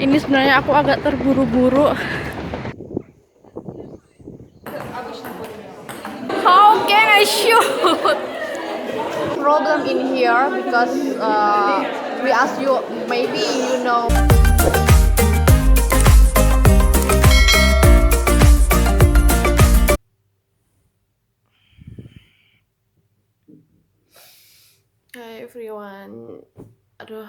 Ini sebenarnya aku agak terburu-buru. How can I shoot? Problem in here because we ask you, maybe you know. Hi everyone. Aduh.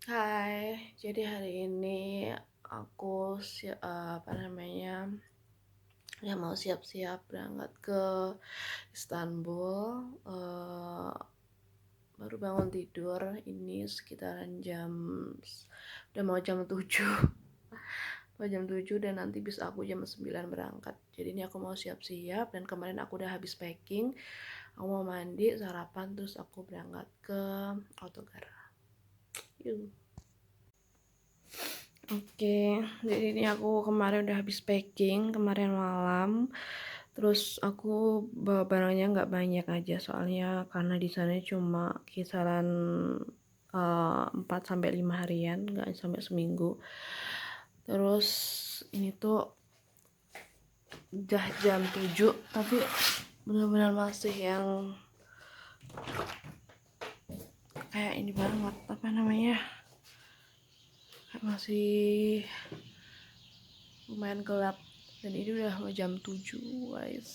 Hai. Jadi hari ini aku ya mau siap-siap berangkat ke Istanbul. Baru bangun tidur, ini sekitaran udah mau jam 7. Mau jam 7 dan nanti bis aku jam 9 berangkat. Jadi ini aku mau siap-siap dan kemarin aku udah habis packing. Aku mau mandi, sarapan, terus aku berangkat ke Autogar. Yuk. Oke, jadi ini aku kemarin udah habis packing kemarin malam. Terus aku bawa barangnya nggak banyak aja, soalnya karena di sana cuma kisaran 4 sampai 5 harian, nggak sampai seminggu. Terus ini tuh udah jam 7, tapi benar-benar masih yang kayak ini banget, apa namanya, masih lumayan gelap. Dan ini udah mau jam 7 guys.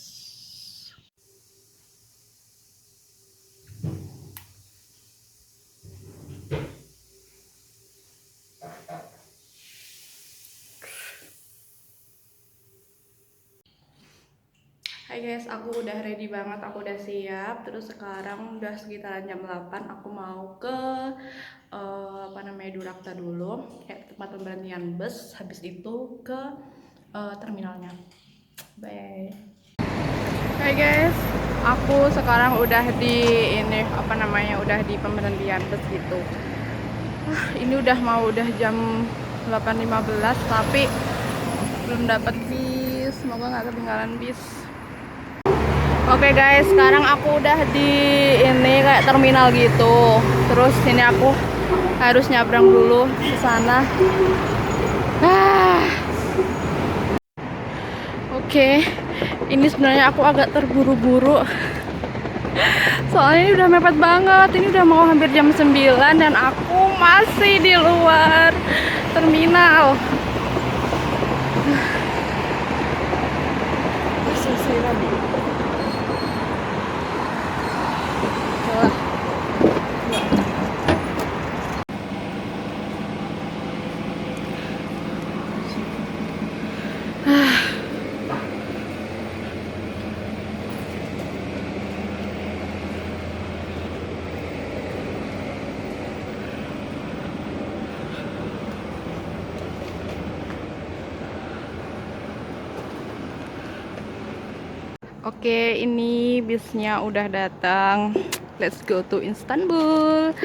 Hai guys, aku udah ready banget, aku udah siap. Terus sekarang udah sekitaran jam 8, aku mau ke Durakta dulu, kayak tempat pemberhentian bus. Habis itu ke terminalnya. Bye. Hai guys, aku sekarang udah di udah di pemberhentian bus gitu. Ini udah jam 8.15 tapi belum dapat bis. Semoga nggak ketinggalan bis. Oke guys, sekarang aku udah di ini kayak terminal gitu. Terus ini aku harus nyabrang dulu ke sana. Oke, ini sebenarnya aku agak terburu-buru. Soalnya ini udah mepet banget. Ini udah mau hampir jam 9 dan aku masih di luar terminal. Selesai tadi. Oke, ini bisnya udah datang. Let's go to Istanbul.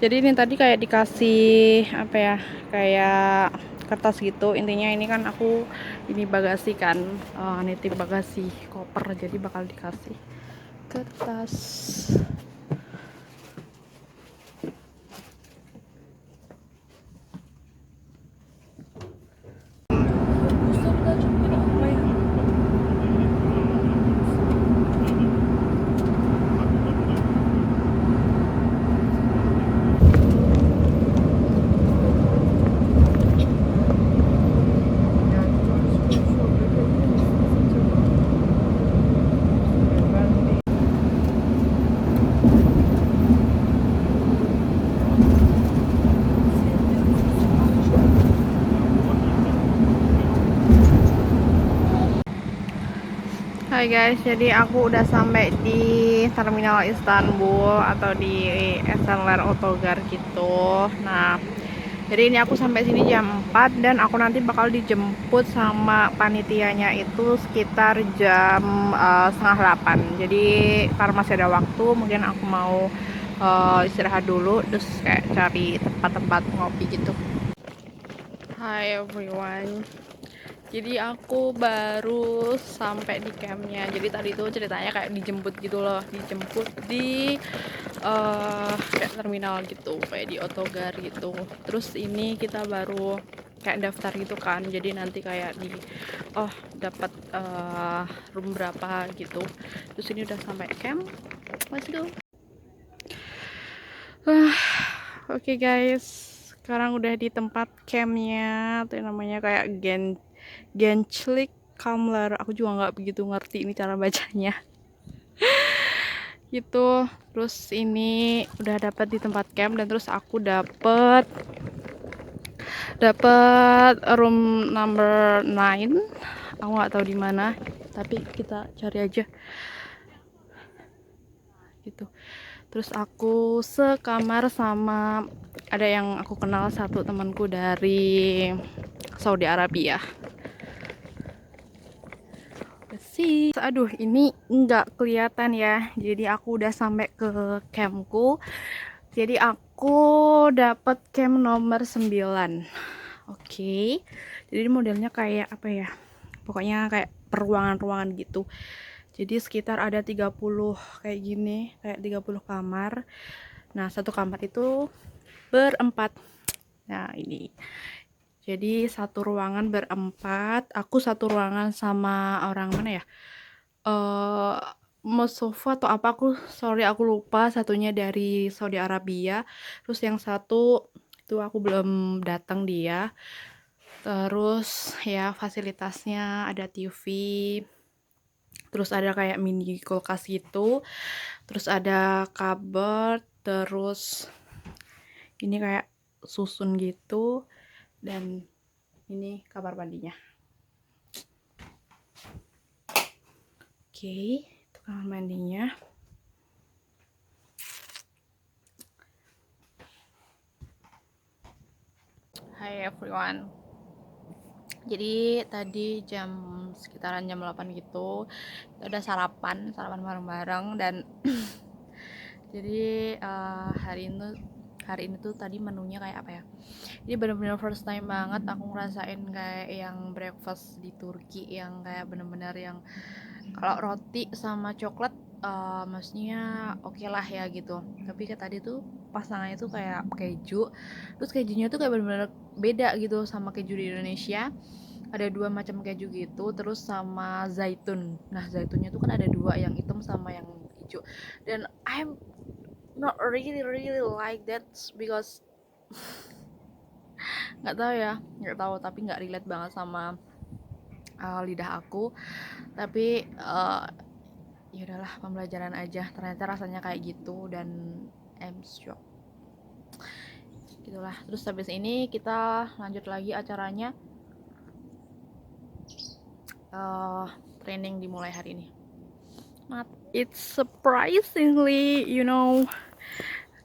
Jadi ini tadi kayak dikasih apa ya, kayak kertas gitu. Intinya ini kan aku ini bagasi kan, nitip bagasi koper, jadi bakal dikasih kertas. Hai guys, jadi aku udah sampai di terminal Istanbul atau di Esenler Autogar gitu. Nah, jadi ini aku sampai sini jam 4 dan aku nanti bakal dijemput sama panitianya itu sekitar jam setengah 8. Jadi karena masih ada waktu, mungkin aku mau istirahat dulu, terus kayak cari tempat-tempat ngopi gitu. Hi everyone. Jadi aku baru sampai di campnya. Jadi tadi tuh ceritanya kayak dijemput gitu loh, dijemput di kayak terminal gitu, kayak di Otogar gitu. Terus ini kita baru kayak daftar gitu kan, jadi nanti kayak di dapat room berapa gitu. Terus ini udah sampai camp, let's go. Oke guys, sekarang udah di tempat campnya, tuh namanya kayak Genchlik Kamler. Aku juga nggak begitu ngerti ini cara bacanya gitu. Terus ini udah dapat di tempat camp, dan terus aku dapat room number 9. Aku nggak tahu di mana, tapi kita cari aja gitu. Terus aku sekamar sama ada yang aku kenal, satu temanku dari Saudi Arabia. Sih, aduh ini nggak kelihatan ya. Jadi aku udah sampai ke campku. Jadi aku dapat camp nomor 9. Oke. Jadi modelnya kayak apa ya? Pokoknya kayak peruangan-ruangan gitu. Jadi sekitar ada 30 kayak gini, kayak 30 kamar. Nah, satu kamar itu berempat. Nah, ini. Jadi satu ruangan berempat. Aku satu ruangan sama orang mana ya? Mustafa atau apa, aku lupa. Satunya dari Saudi Arabia. Terus yang satu itu aku belum datang dia. Terus ya fasilitasnya ada TV. Terus ada kayak mini kulkas gitu. Terus ada cupboard. Terus ini kayak susun gitu. Dan ini kamar mandinya. Oke, itu kamar mandinya. Hai everyone. Jadi tadi sekitaran jam 8 gitu, kita udah sarapan bareng-bareng, dan jadi hari ini tuh tadi menunya kayak apa ya? Ini bener-bener first time banget aku ngerasain kayak yang breakfast di Turki, yang kayak bener-bener yang kalau roti sama coklat maksudnya oke lah ya gitu. Tapi kayak tadi tuh pasangannya tuh kayak keju, terus kejunya tuh kayak bener-bener beda gitu sama keju di Indonesia. Ada 2 macam keju gitu, terus sama zaitun. Nah, zaitunnya tuh kan ada 2, yang hitam sama yang hijau. Dan I'm not really like that because nggak tahu, tapi nggak relate banget sama lidah aku. Tapi ya udahlah, pembelajaran aja. Ternyata rasanya kayak gitu, dan I'm shocked. Gitulah. Terus habis ini kita lanjut lagi acaranya. Training dimulai hari ini. It's surprisingly,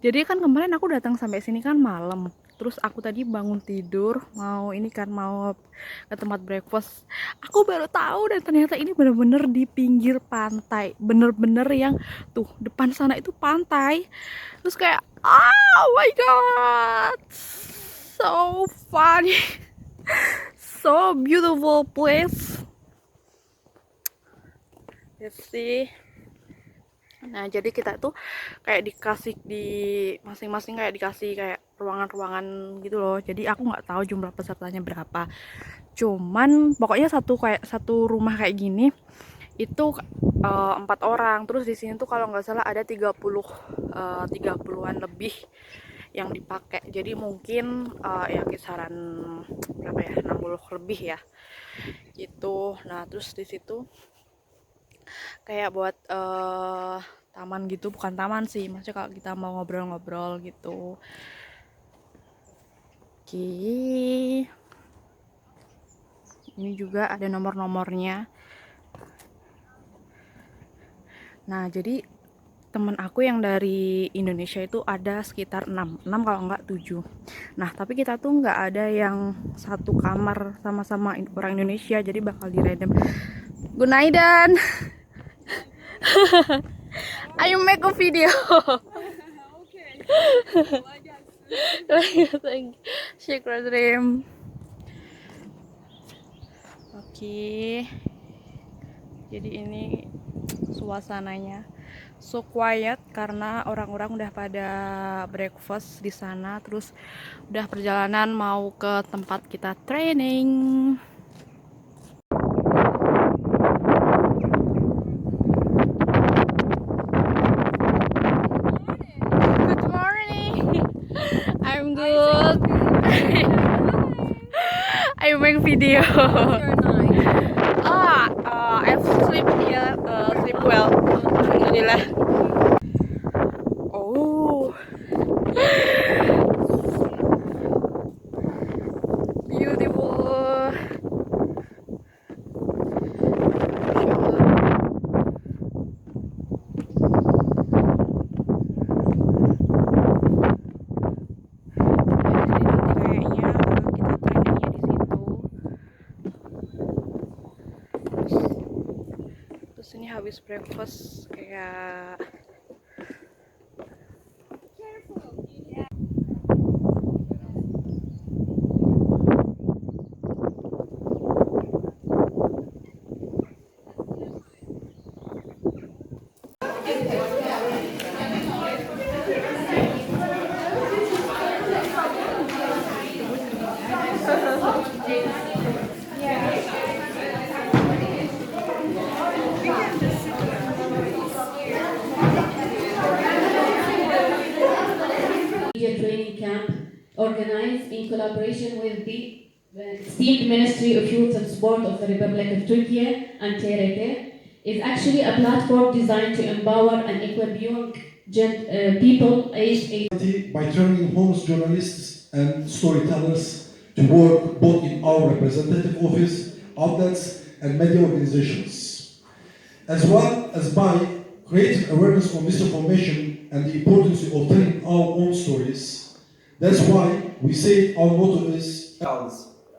jadi kan kemarin aku datang sampai sini kan malam. Terus aku tadi bangun tidur mau ke tempat breakfast. Aku baru tahu, dan ternyata ini bener-bener di pinggir pantai. Bener-bener yang tuh depan sana itu pantai. Terus kayak oh my god, so funny. So beautiful place. Let's see. Nah, jadi kita tuh kayak dikasih di masing-masing, kayak dikasih kayak ruangan-ruangan gitu loh. Jadi aku nggak tahu jumlah pesertanya berapa. Cuman pokoknya satu rumah kayak gini itu 4 orang. Terus di sini tuh kalau nggak salah ada 30-an lebih yang dipakai. Jadi mungkin ya kisaran berapa ya? 60 lebih ya. Gitu. Nah, terus di situ kayak buat taman gitu, bukan taman sih, maksudnya kalau kita mau ngobrol-ngobrol gitu. Oke, ini juga ada nomor-nomornya. Nah, jadi temen aku yang dari Indonesia itu ada sekitar 6 kalau enggak 7. Nah, tapi kita tuh nggak ada yang satu kamar sama-sama orang Indonesia, jadi bakal di random. Gunaidan. Ayo make a video. Syukur dream. Oke. Jadi ini suasananya. so quiet karena orang-orang udah pada breakfast di sana, terus udah perjalanan mau ke tempat kita training. Good morning. I'm good. I make video. I've sleep here, sleep well. Alhamdulillah. Oh, beautiful. Terus ini habis breakfast kayak Training camp organized in collaboration with the esteemed Ministry of Youth and Sport of the Republic of Turkey and TRT is actually a platform designed to empower and equip young people aged 18 by training homeless journalists and storytellers to work both in our representative office, outlets, and media organizations, as well as by creating awareness on misinformation and the importance of telling our own stories. That's why we say our motto is.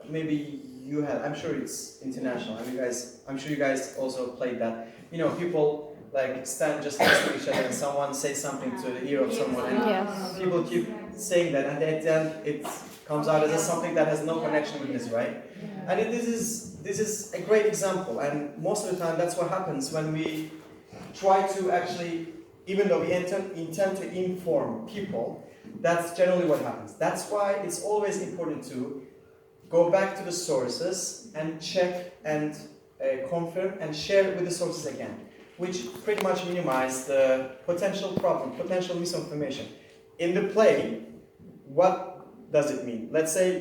Maybe you had. I'm sure it's international. I'm sure you guys also played that. You know, people like stand just next to each other and someone says something to the ear of someone, and yes. people keep saying that, and at the end it comes out as something that has no connection with this, right? And this is a great example. And most of the time, that's what happens when we try to actually, even though we intend to inform people, that's generally what happens. That's why it's always important to go back to the sources and check and confirm and share with the sources again, which pretty much minimize the potential problem, potential misinformation. In the play, what does it mean? Let's say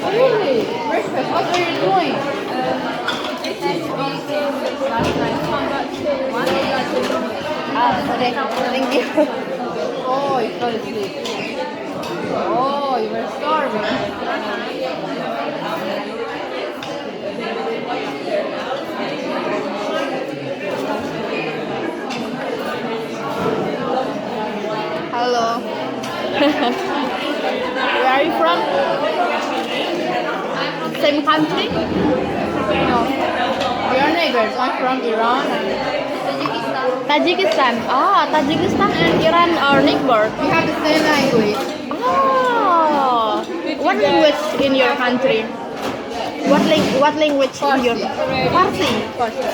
Really? Breakfast? What are you doing? Okay, thank you. Oh, you fell asleep. Oh, you were starving. Hello. Where are you from? Same country? No. We are neighbors. I'm from Iran and Tajikistan. Ah, Tajikistan and Iran are neighbors. We have the same language. Oh, what language in your country? What language in your Farsi? Farsi.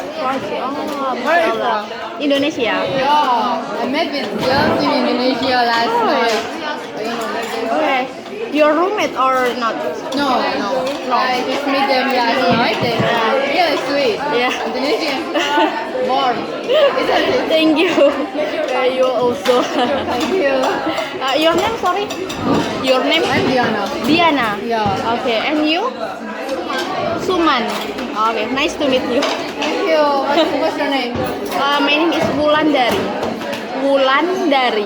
Oh, Where are you mashallah. from? Indonesia. Yeah, I met with girls in Indonesia last night. I don't know where they were. Okay. Your roommate or not? No. I just met them last night. They were really sweet. Yeah. Indonesian. Warm. Isn't it? Thank you. You also. Thank you. Your name, sorry? Your name? I'm Diana. Diana. Yeah. Okay, and you? Suman. Okay, nice to meet you. Thank you. What's your name? My name is Wulandari. Wulandari.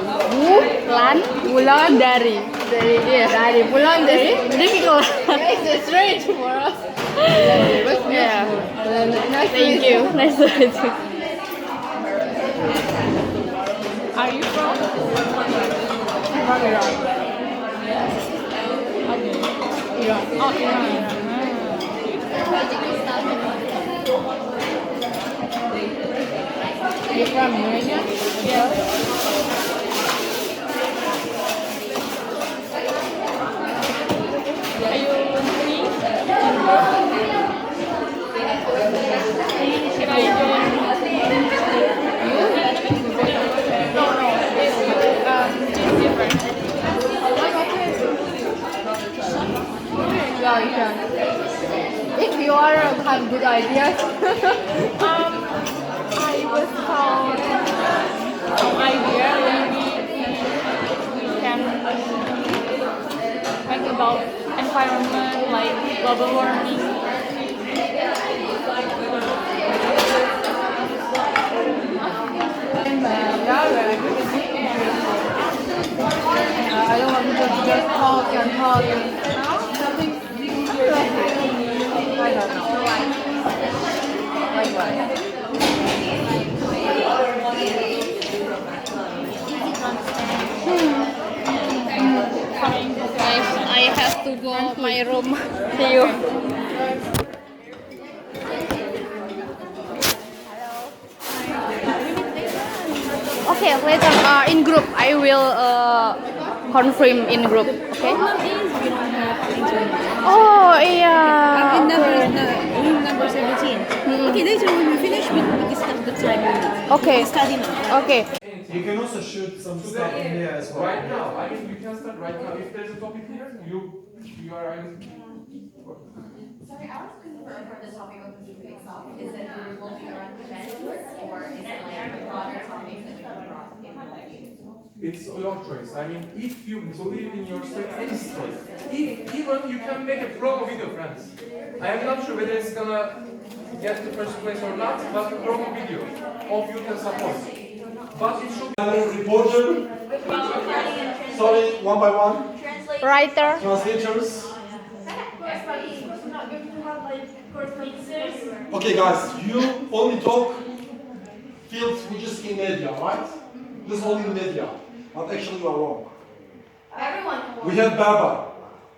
Wulandari. Yeah. Dari. Wulandari. Difficult. It's strange for us. Yeah. Nice to Thank meet you. Nice to meet you. Are you from? From Iran. Iran. Oh, Iran. You're from Indonesia? Yes. Are you Ishan. If you are have good ideas. I was found some idea maybe we can think about environment like global warming. I don't want to just talk and talk. Something I don't know. Like what? I have to go my room. See you. Okay, later in group I will confirm in group. Okay. Oh yeah. In room number 17. Okay, later when we finish, we discuss the time. Okay. Study now. Okay. You can also shoot some stuff in here as well. Right now, I mean, you can start right now. If there's a topic here, you are. Sorry, I want to confirm for the topic of the face off. Is it revolving around events or is it like a broader topic that we can brought in It's your choice. I mean, if you believe in yourself, any story, even you can make a promo video, friends. I am not sure whether it's gonna get the first place or not, but a promo video of you can support. But it should be Reporter, sorry, one by one. Writer. Translators. Okay, guys, you only talk fields which is in media, right? This is only in media, but actually you are wrong. Everyone. We have barber.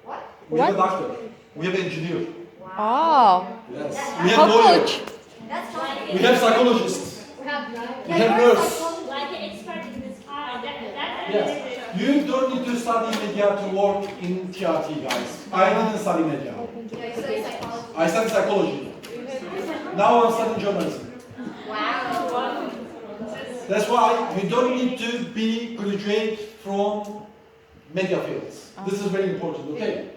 What? We have a doctor. We have an engineer. Oh. Yes. We have How lawyer. coach. That's fine. We have psychologist. We have nurse. Like an expert in this art. Yes. You don't need to study media to work in TRT, guys. I didn't study media. I studied psychology. Now I'm studying journalism. Wow. That's why you don't need to be graduate from media fields. This is very important, okay?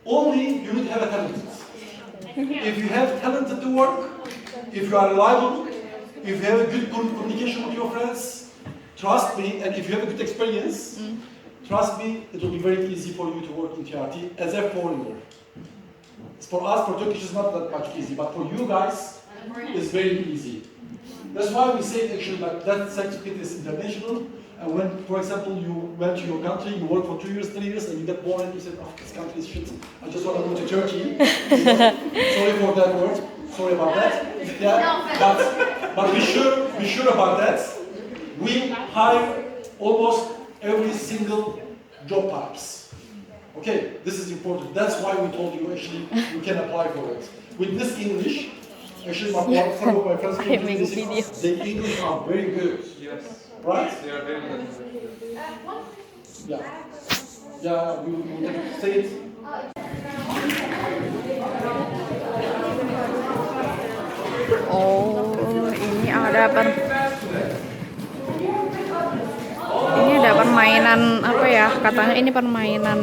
Only you need to have a talent. If you have talent to work, if you are reliable, if you have a good communication with your friends, trust me, and if you have a good experience, trust me, it will be very easy for you to work in TRT as a foreigner. For us, for Turkish, it's not that much easy, but for you guys, it's very easy. That's why we say actually that certificate is international. And when, for example, you went to your country, you work for 2 years, 3 years, and you get bored and you said, oh, this country is shit. I just want to go to Turkey. Sorry for that word. Sorry about that. Yeah, but we sure about that. We hire almost every single job types. Okay, this is important. That's why we told you actually you can apply for it. With this English, actually some of my friends came to this, the English are very good. yes. Right? They are very good. Yeah. Yeah, we will say it. Oh, ini ada ini ada permainan apa ya? Katanya ini permainan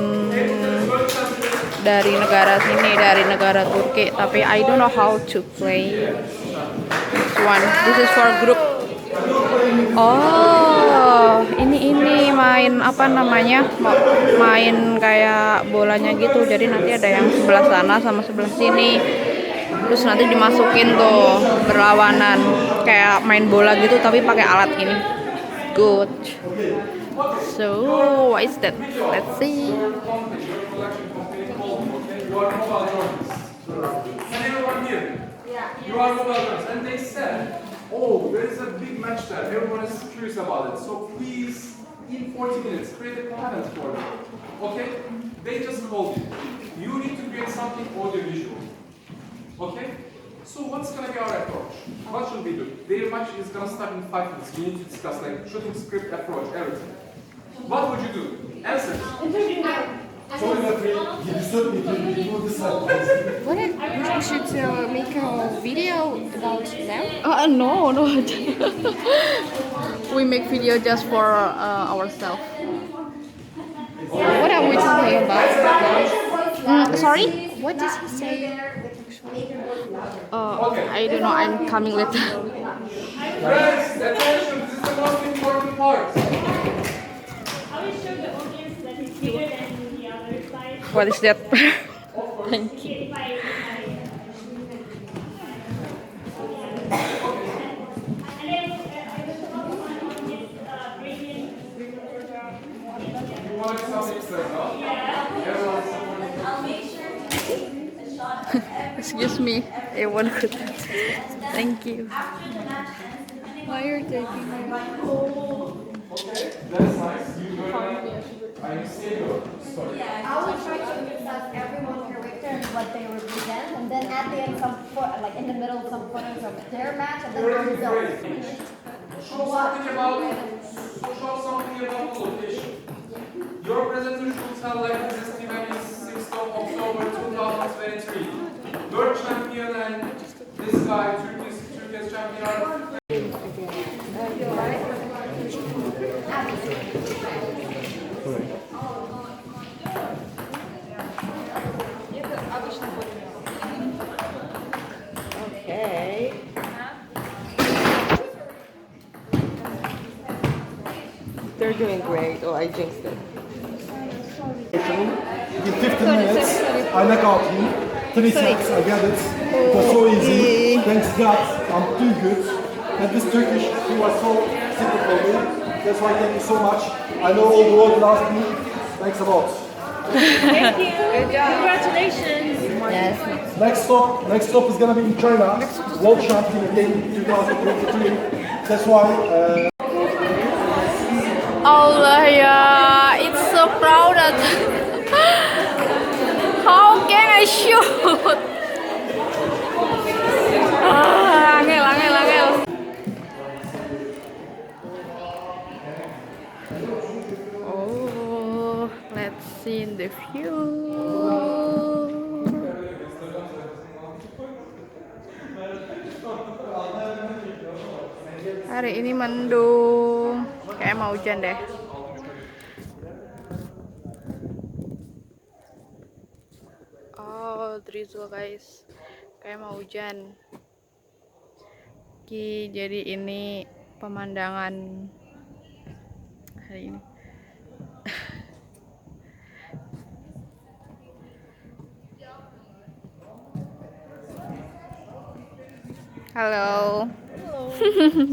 dari negara sini, dari negara Turki. Tapi I don't know how to play this one. This is for group. Oh, ini main apa namanya? Main kayak bolanya gitu. Jadi nanti ada yang sebelah sana sama sebelah sini. Terus nanti dimasukin tuh berlawanan kayak main bola gitu tapi pakai alat ini. Good. So, what is that? Let's see. You are mobile journalists. And everyone here, you are mobile journalists. And they said, oh, there is a big match there. Everyone is curious about it. So please, in 40 minutes, create a content for them. Okay? They just called you. You need to create something audiovisual. Okay? So what's going to be our approach? What should we do? Their match is going to start in 5 minutes. We need to discuss like shooting script, approach, everything. What would you do? Answer. Sorry, you disturbed me to do this. What if we should make a video about them? No. We make video just for ourselves. What are we talking about? Sorry? What does he say? I don't know. I'm coming later. Friends, attention, this is the most important part. I will show the audience that it's bigger than the other side. What is that? Thank you. If I and then I will focus on this brilliant photograph. You want something to no? I'll make sure to take a shot of every Excuse me. I want to. Thank you. after the match ends. Depending Why you're taking my Okay, that's nice. You go ahead. I see your story. I will try to emphasize everyone's character and what they represent, and then at the end, like in the middle, some photos of their match, and then the results. Show something about the location. Your presenter should tell like this event is 6th of October 2023. World champion and this guy, Turkish champion are Okay. They're doing great. Oh, I jinxed it. In 15 minutes, I knock out him. 3 sets, I got it. It was so easy. Thanks God, I'm too good. And this Turkish, he was so simple for me. That's why thank you so much. I know all the world loves me. Thanks a lot. Thank you. Congratulations. Yes. Next stop is gonna be in China. World champion again 2023. That's why. Allah ya, it's so crowded. How can I shoot? Angel. Oh, let's see the view. Hari ini mendung, kayak mau hujan deh. Oh, drizzle guys, kayak mau hujan. Oke, jadi ini pemandangan hari ini. Hello.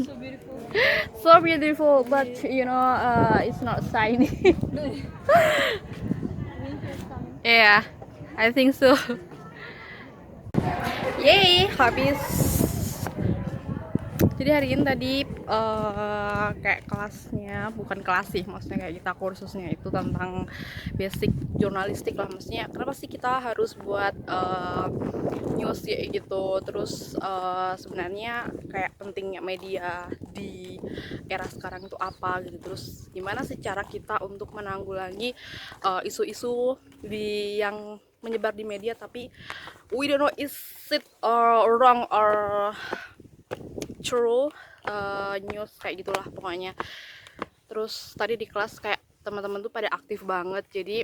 So beautiful. So beautiful, but you know, it's not shiny. Yeah, I think so. Yay, habis. Jadi hari ini tadi kayak kelasnya, bukan kelas sih, maksudnya kayak kita kursusnya itu tentang basic jurnalistik lah. Maksudnya kenapa sih kita harus buat news ya gitu. Terus sebenarnya kayak pentingnya media di era sekarang itu apa gitu. Terus gimana sih cara kita untuk menanggulangi isu-isu yang menyebar di media tapi we don't know is it wrong or true news kayak gitulah pokoknya. Terus tadi di kelas kayak teman-teman tuh pada aktif banget. Jadi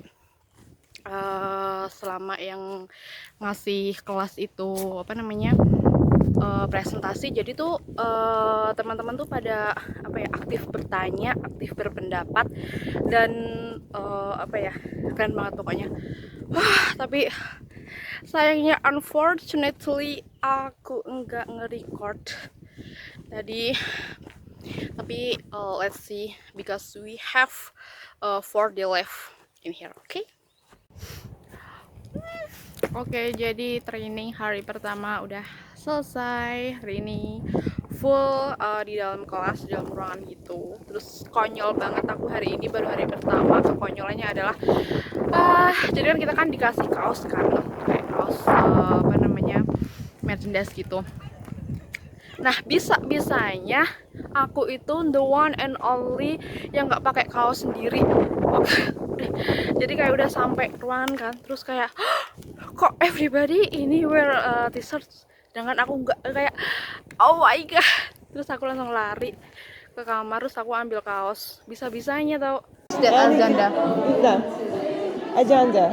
selama yang ngasih kelas itu apa namanya presentasi, jadi tuh teman-teman tuh pada apa ya, aktif bertanya, aktif berpendapat, dan apa ya, keren banget pokoknya. Tapi sayangnya unfortunately aku enggak nge-record tadi, tapi let's see because we have 4 day left in here. Oke, jadi training hari pertama udah selesai. Hari ini full di dalam kelas, di dalam ruangan gitu. Terus konyol banget aku hari ini, baru hari pertama. Kekonyolannya adalah jadi kan kita kan dikasih kaos kan, kayak kaos apa namanya, merchandise gitu. Nah, bisanya aku itu the one and only yang nggak pakai kaos sendiri. Jadi kayak udah sampai ruangan kan, terus kayak kok everybody ini wear t-shirt, sedangkan aku nggak, kayak oh my god. Terus aku langsung lari ke kamar, terus aku ambil kaos. Bisa-bisanya tau. Ajanda.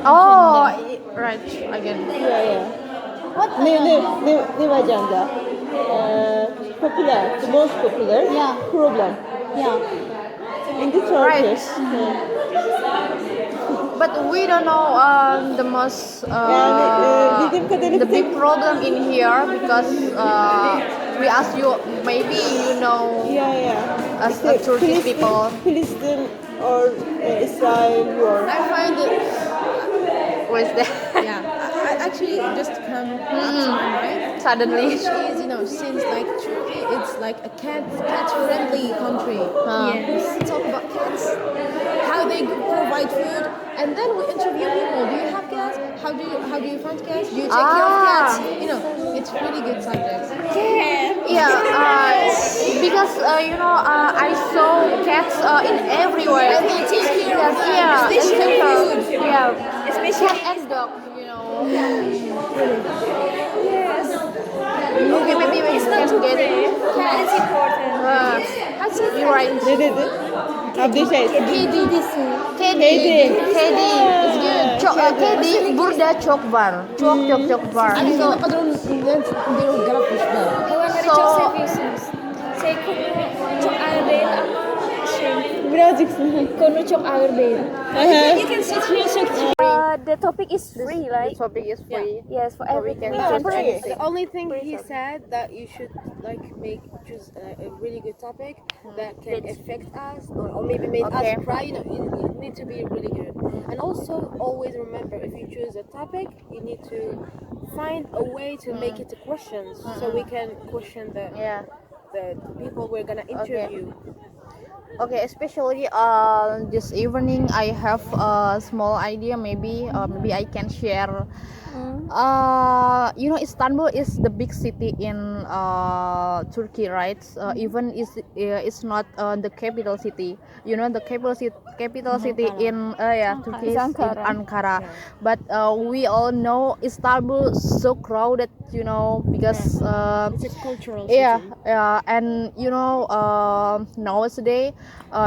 Oh, right again. Ne var canda? Popular, the most popular problem. In the Turkish. But we don't know the most Bildiğim kadarıyla the big problem in here because we ask you, maybe you know as a Turkish people. Palestine or Israel war. I find it. What is that? Yeah, I actually just come up to my mind. Suddenly. Which is, since like Turkey, it's like a cat-friendly country. We talk about cats, how they provide food, and then we interview people. Do you have cats? How do you find cats? Do you take care of cats? It's really good subject. Yeah, because I saw cats in everywhere. And they take care of them, Yeah, especially food. Yeah, Especially cat and dog. Maybe we can get it. It's important. You're right. Ne dedi? Abi şey. Kedi. Kedi. Is good. Kedi burada çok var. Çok var. Hani kadın bir garapmış da. Hayvanları So- çok seviyorsunuz. Konu çok ağır değil ama Birazcık konu çok ağır değil. You can sit here so the topic is free, The right? topic is free. Yes, for So we everything. can choose anything. The only thing he said that you should choose a really good topic that can affect us or maybe make Okay. us cry. You need to be really good. And also always remember, if you choose a topic, you need to find a way to make it to questions so we can question the people we're gonna interview. Okay, especially this evening, I have a small idea. Maybe I can share. Istanbul is the big city in Turkey, right? Even it's not the capital city. The capital city in Turkey is Ankara. But we all know Istanbul so crowded. Because It's a cultural city. and nowadays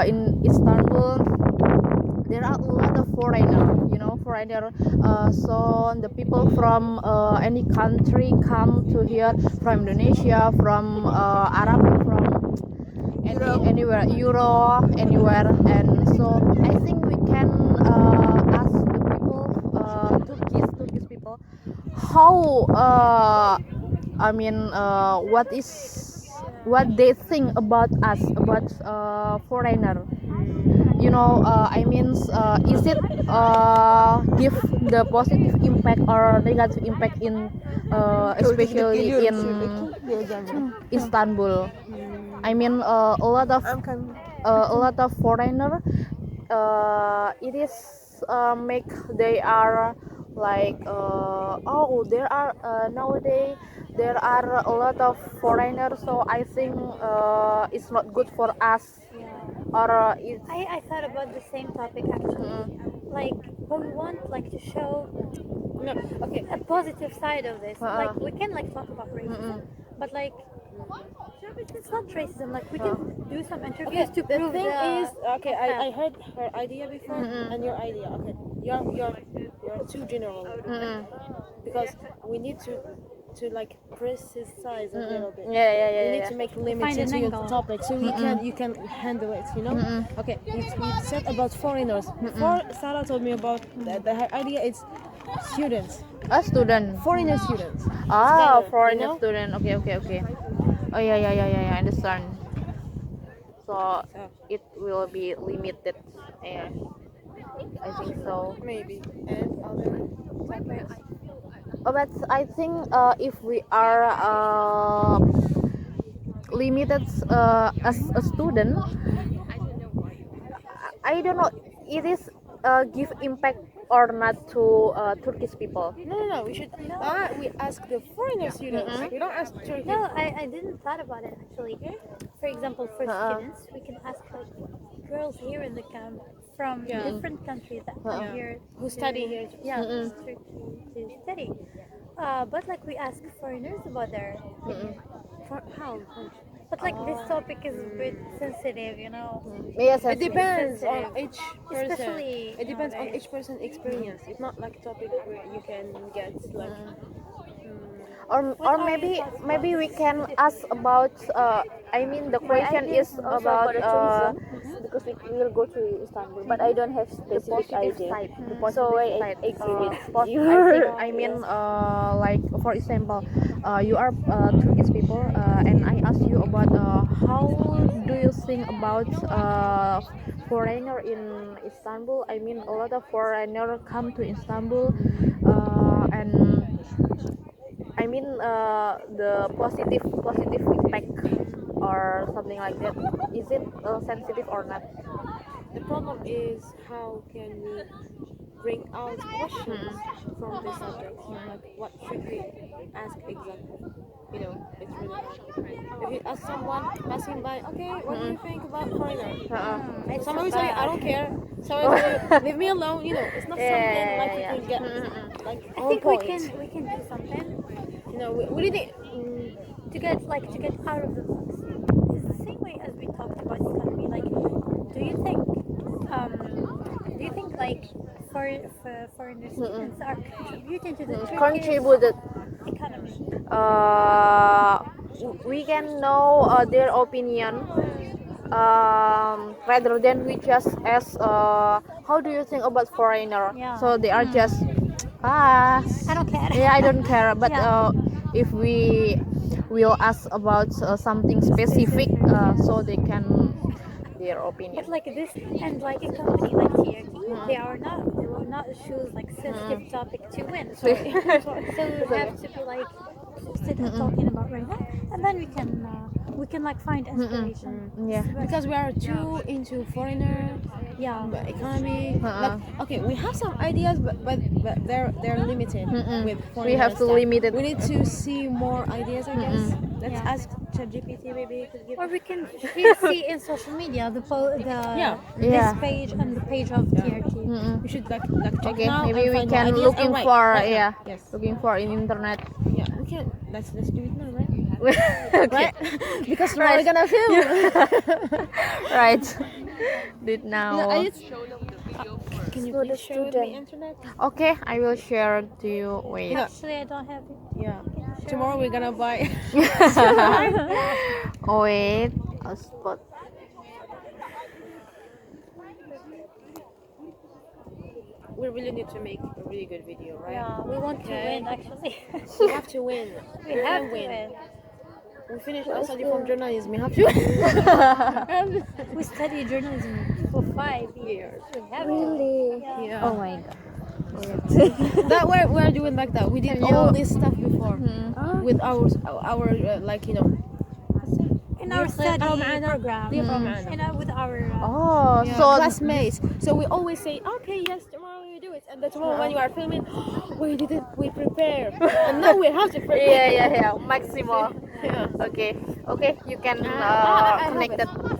in Istanbul there are a lot of foreigner. So the people from any country come to here, from Indonesia, from Arab, from anywhere, Europe, anywhere. And so I think we can ask the people, Turkish people, how what they think about us, about foreigner. Is it give the positive impact or negative impact in especially in Istanbul? A lot of foreigner. It is make they are like there are nowadays there are a lot of foreigners, so I think it's not good for us. Or I thought about the same topic actually. Like, but we want to show a positive side of this. Like, we can talk about racism, but it's not racism. Like, we can do some interviews to The prove thing is, okay, fact. I heard her idea before and your idea. Okay, you're too general because we need to precise a little bit. We need to make limits Find an into your angle. topic so you can handle it. Okay, you said about foreigners. Before Sarah told me about her idea is students, a student. foreigner students. Foreigner student. Okay. Oh yeah, I understand. So it will be limited. Yeah, I think so. Maybe and other. But I think if we are limited as a student, I don't know. It is give impact or not to Turkish people. No. We should. We ask the foreigner students. We don't ask Turkish. No, I didn't thought about it actually. For example, for students, we can ask girls here in the camp from different countries that come here Who to- study here. Yeah, to study. But like we ask foreigners about their For how? but like this topic is a bit sensitive, you know. Yes, It depends on sensitive. each person. Especially It depends on nowadays. each person's experience. It's not like a topic where you can get like. or are maybe your thoughts maybe about we this? can ask about I mean the question is about because we will go to Istanbul, but I don't have specific idea. So I agree with your. I mean like for example you are Turkish people and I ask you about how do you think about foreigner in Istanbul. I mean a lot of foreigner come to Istanbul and I mean the positive impact or something like that. Is it sensitive or not? The problem is how can we bring out questions from this subject? Like what should we ask exactly? You know, it's really hard. If you ask someone passing by, okay, what do you think about foreigner? Someone will tell you, I don't care. Someone will tell you, leave me alone. You know, it's not something like you can get like I on think point. we can do something You know, we really to get out of the box. It's the same way as we talked about economy. Like, do you think like foreign students are contributing to the Turkish Contributed. economy? We can know their opinion rather than we just ask how do you think about foreigner. Yeah. So they are just I don't care. yeah I don't care but Yeah. if we will ask about something specific so they can their opinion. But like this, and like a company like TRT, they will not choose like sensitive topic to win. So we have to be like sit and talking about right now, and then we can like find inspiration. Yeah. because we are too into foreigner economy. Like, okay, we have some ideas, but they're limited with foreigner We have to stuff. limit it. We need to see more ideas, I guess. Let's ask ChatGPT maybe to give. Or we can see in social media this Yeah. page and the page of TRT. We should like check Okay, now maybe and we find can more ideas looking and write for right now. yeah Yes. looking for in internet. Yeah, we can. Let's do it now, right? Okay. Right? Because tomorrow we're gonna film. Right. Did now. Can you please show the internet? Okay, I will share to you. Wait. Actually, I don't have it. Yeah. Tomorrow we're gonna buy. Oh wait, a spot. We really need to make a really good video, right? Yeah, we want to Okay. win actually. We have to win. we have to win. We finished our study from journalism. We have to win. We studied journalism for 5 years. We have to. Yeah. Oh my god. That we're doing like that. We did all this stuff before with our like you know. In our study program. معنا. And with our Oh, Yeah, so classmates. So we always say, okay, yes, tomorrow we do it, and then tomorrow when you are filming, we did it, we prepare, and now we have to prepare. yeah, Maximo. Yeah. Okay, you can I have connect it. that.